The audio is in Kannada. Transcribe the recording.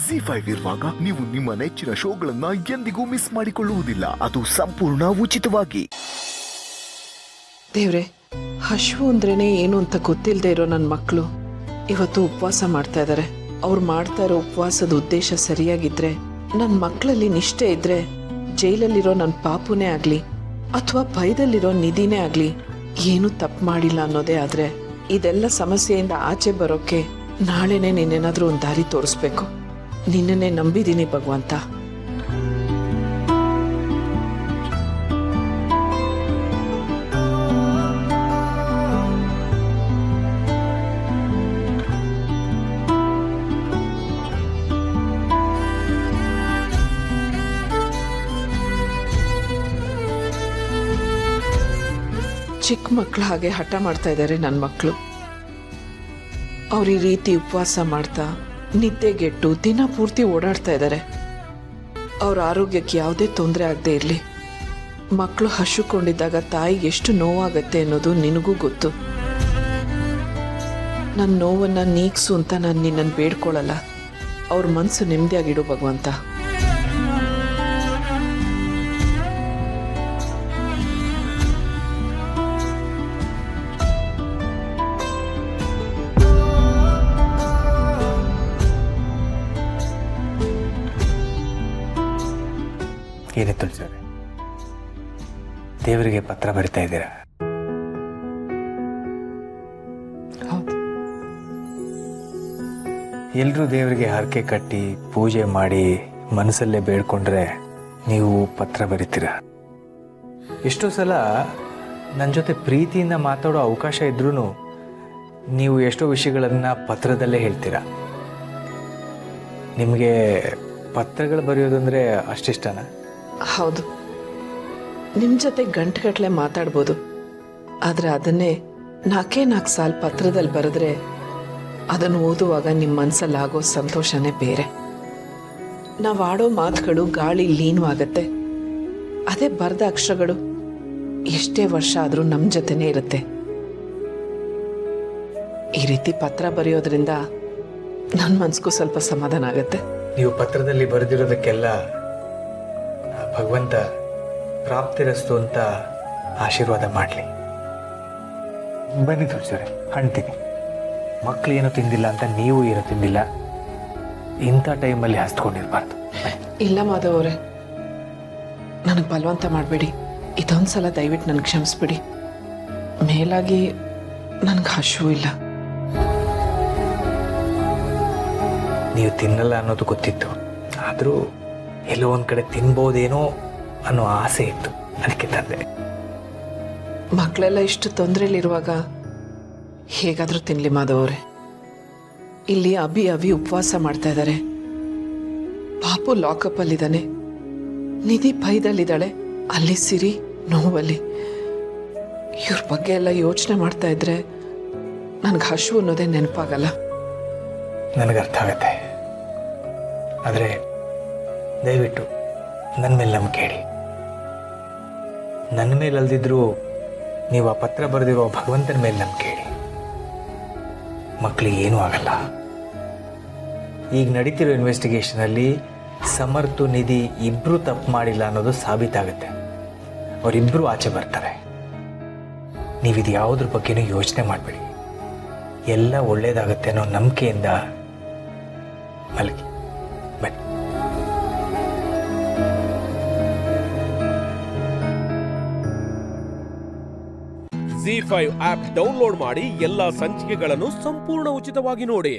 ಜಿ5 ಇರುವಾಗ ನೀವು ನಿಮ್ಮ ನೆಚ್ಚಿನ ಶೋಗಳನ್ನ ಎಂದಿಗೂ ಮಿಸ್ ಮಾಡಿಕೊಳ್ಳುವುದಿಲ್ಲ. ಅದು ಸಂಪೂರ್ಣ ಉಚಿತವಾಗಿ. ದೇವ್ರೆ, ಹಶು ಅಂದ್ರೇನೆ ಏನು ಅಂತ ಗೊತ್ತಿಲ್ಲದೆ ಇರೋ ನನ್ನ ಮಕ್ಕಳು ಇವತ್ತು ಉಪವಾಸ ಮಾಡ್ತಾ ಇದ್ದಾರೆ. ಅವ್ರು ಮಾಡ್ತಾ ಇರೋ ಉಪವಾಸದ ಉದ್ದೇಶ ಸರಿಯಾಗಿದ್ರೆ, ನನ್ನ ಮಕ್ಕಳಲ್ಲಿ ನಿಷ್ಠೆ ಇದ್ರೆ, ಜೈಲಲ್ಲಿರೋ ನನ್ನ ಪಾಪುನೇ ಆಗ್ಲಿ ಅಥವಾ ಭಯದಲ್ಲಿರೋ ನಿಧಿನೇ ಆಗ್ಲಿ ಏನು ತಪ್ಪು ಮಾಡಿಲ್ಲ ಅನ್ನೋದೇ ಆದ್ರೆ, ಇದೆಲ್ಲ ಸಮಸ್ಯೆಯಿಂದ ಆಚೆ ಬರೋಕೆ ನಾಳೆನೆ ನೀನೇನಾದ್ರೂ ಒಂದು ದಾರಿ ತೋರಿಸ್ಬೇಕು. ನಿನ್ನನ್ನೇ ನಂಬಿದ್ದೀನಿ ಭಗವಂತ. ಚಿಕ್ಕ ಮಕ್ಕಳು ಹಾಗೆ ಹಠ ಮಾಡ್ತಾ ಇದ್ದಾರೆ ನನ್ನ ಮಕ್ಕಳು. ಅವ್ರು ಈ ರೀತಿ ಉಪವಾಸ ಮಾಡ್ತಾ ನಿದ್ದೆಗೆಟ್ಟು ದಿನ ಪೂರ್ತಿ ಓಡಾಡ್ತಾ ಇದ್ದಾರೆ. ಅವ್ರ ಆರೋಗ್ಯಕ್ಕೆ ಯಾವುದೇ ತೊಂದರೆ ಆಗದೆ ಇರಲಿ. ಮಕ್ಕಳು ಹಸುಕೊಂಡಿದ್ದಾಗ ತಾಯಿಗೆ ಎಷ್ಟು ನೋವಾಗತ್ತೆ ಅನ್ನೋದು ನಿನಗೂ ಗೊತ್ತು. ನನ್ನ ನೋವನ್ನು ನೀಗ್ಸು ಅಂತ ನಾನು ನಿನ್ನನ್ನು ಬೇಡ್ಕೊಳ್ಳಲ್ಲ. ಅವ್ರ ಮನಸ್ಸು ನೆಮ್ಮದಿಯಾಗಿಡು ಭಗವಂತ. ಏನೇ ತುಳಸಿಯವರೇ, ದೇವರಿಗೆ ಪತ್ರ ಬರಿತಾ ಇದ್ದೀರಾ? ಹೌದು. ಎಲ್ಲರೂ ದೇವರಿಗೆ ಹರಕೆ ಕಟ್ಟಿ ಪೂಜೆ ಮಾಡಿ ಮನಸ್ಸಲ್ಲೇ ಬೇಡ್ಕೊಂಡ್ರೆ ನೀವು ಪತ್ರ ಬರಿತೀರ. ಎಷ್ಟೋ ಸಲ ನನ್ನ ಜೊತೆ ಪ್ರೀತಿಯಿಂದ ಮಾತಾಡೋ ಅವಕಾಶ ಇದ್ರೂ ನೀವು ಎಷ್ಟೋ ವಿಷಯಗಳನ್ನು ಪತ್ರದಲ್ಲೇ ಹೇಳ್ತೀರಾ. ನಿಮಗೆ ಪತ್ರಗಳು ಬರೆಯೋದಂದರೆ ಅಷ್ಟಿಷ್ಟನಾ? ಹೌದು, ನಿಮ್ಮ ಜೊತೆ ಗಂಟೆಗಟ್ಟಲೆ ಮಾತಾಡ್ಬೋದು. ಆದರೆ ಅದನ್ನೇ 4 ಸಾಲು ಪತ್ರದಲ್ಲಿ ಬರೆದ್ರೆ ಅದನ್ನು ಓದುವಾಗ ನಿಮ್ಮ ಮನಸ್ಸಲ್ಲಿ ಆಗೋ ಸಂತೋಷನೇ ಬೇರೆ. ನಾವು ಆಡೋ ಮಾತುಗಳು ಗಾಳಿ ಲೀನವಾಗತ್ತೆ. ಅದೇ ಬರೆದ ಅಕ್ಷರಗಳು ಎಷ್ಟೇ ವರ್ಷ ಆದರೂ ನಮ್ಮ ಜೊತೆನೇ ಇರುತ್ತೆ. ಈ ರೀತಿ ಪತ್ರ ಬರೆಯೋದ್ರಿಂದ ನನ್ನ ಮನಸ್ಸಿಗೂ ಸ್ವಲ್ಪ ಸಮಾಧಾನ ಆಗತ್ತೆ. ನೀವು ಪತ್ರದಲ್ಲಿ ಬರೆದಿರೋದಕ್ಕೆಲ್ಲ ಭಗವಂತ ಪ್ರಾಪ್ತಿರಸ್ತು ಅಂತ ಆಶೀರ್ವಾದ ಮಾಡಲಿ. ಬನ್ನಿ ತುಳಸಿಯವರೇ, ಹಣ್ತೀನಿ. ಮಕ್ಕಳು ಏನೂ ತಿಂದಿಲ್ಲ ಅಂತ ನೀವು ಏನೂ ತಿಂದಿಲ್ಲ. ಇಂಥ ಟೈಮಲ್ಲಿ ಹಸ್ಕೊಂಡಿರ್ಬಾರ್ದು. ಇಲ್ಲ ಮಾಧವ್ ಅವರೇ, ನನಗೆ ಬಲವಂತ ಮಾಡಬೇಡಿ. ಇದೊಂದು ಸಲ ದಯವಿಟ್ಟು ನನಗೆ ಕ್ಷಮಿಸ್ಬಿಡಿ. ಮೇಲಾಗಿ ನನಗೆ ಹಸಿವು ಇಲ್ಲ. ನೀವು ತಿನ್ನಲ್ಲ ಅನ್ನೋದು ಗೊತ್ತಿತ್ತು, ಆದರೂ ಎಲ್ಲೋ ಒಂದು ಕಡೆ ತಿನ್ಬೋದೇನೋ ಅನ್ನೋ ಆಸೆ ಇತ್ತು, ಅದಕ್ಕೆ ತಂದೆ. ಮಕ್ಕಳೆಲ್ಲ ಇಷ್ಟು ತೊಂದರೆಯಲ್ಲಿರುವಾಗ ಹೇಗಾದರೂ ತಿನ್ನಲಿ ಮಾಧವ್ ಅವರೇ. ಇಲ್ಲಿ ಅಭಿ ಉಪವಾಸ ಮಾಡ್ತಾ ಇದ್ದಾರೆ. ಪಾಪು ಲಾಕಪ್ಪಲ್ಲಿದ್ದಾನೆ. ನಿಧಿ ಭಯದಲ್ಲಿದ್ದಾಳೆ. ಅಲ್ಲಿ ಸಿರಿ ನೋವಲ್ಲಿ. ಇವ್ರ ಬಗ್ಗೆ ಎಲ್ಲ ಯೋಚನೆ ಮಾಡ್ತಾ ಇದ್ರೆ ನನಗೆ ಹಸಿವು ಅನ್ನೋದೇ ನೆನಪಾಗಲ್ಲ. ನನಗೆ ಅರ್ಥ ಆಗುತ್ತೆ. ಆದರೆ ದಯವಿಟ್ಟು ನನ್ನ ಮೇಲೆ ನಂಬಿಕೆ ಇಡಿ. ನನ್ನ ಮೇಲೆ ಅಲ್ದಿದ್ರೂ ನೀವು ಆ ಪತ್ರ ಬರೆದಿರೋ ಭಗವಂತನ ಮೇಲೆ ನಂಬಿಕೆ ಇಡಿ. ಮಕ್ಕಳಿಗೆ ಏನೂ ಆಗಲ್ಲ. ಈಗ ನಡೀತಿರೋ ಇನ್ವೆಸ್ಟಿಗೇಷನಲ್ಲಿ ಸಮರ್ಥು ನಿಧಿ ಇಬ್ಬರೂ ತಪ್ಪು ಮಾಡಿಲ್ಲ ಅನ್ನೋದು ಸಾಬೀತಾಗುತ್ತೆ. ಅವರಿಬ್ಬರು ಆಚೆ ಬರ್ತಾರೆ. ನೀವಿದು ಯಾವುದ್ರ ಬಗ್ಗೆನೂ ಯೋಚನೆ ಮಾಡಬೇಡಿ. ಎಲ್ಲ ಒಳ್ಳೇದಾಗತ್ತೆ ಅನ್ನೋ ನಂಬಿಕೆಯಿಂದ ಮಲಗಿ. ಬನ್ನಿ. ಜಿ5 ಆಪ್ ಡೌನ್ಲೋಡ್ ಮಾಡಿ ಎಲ್ಲಾ ಸಂಚಿಕೆಗಳನ್ನು ಸಂಪೂರ್ಣ ಉಚಿತವಾಗಿ ನೋಡಿ.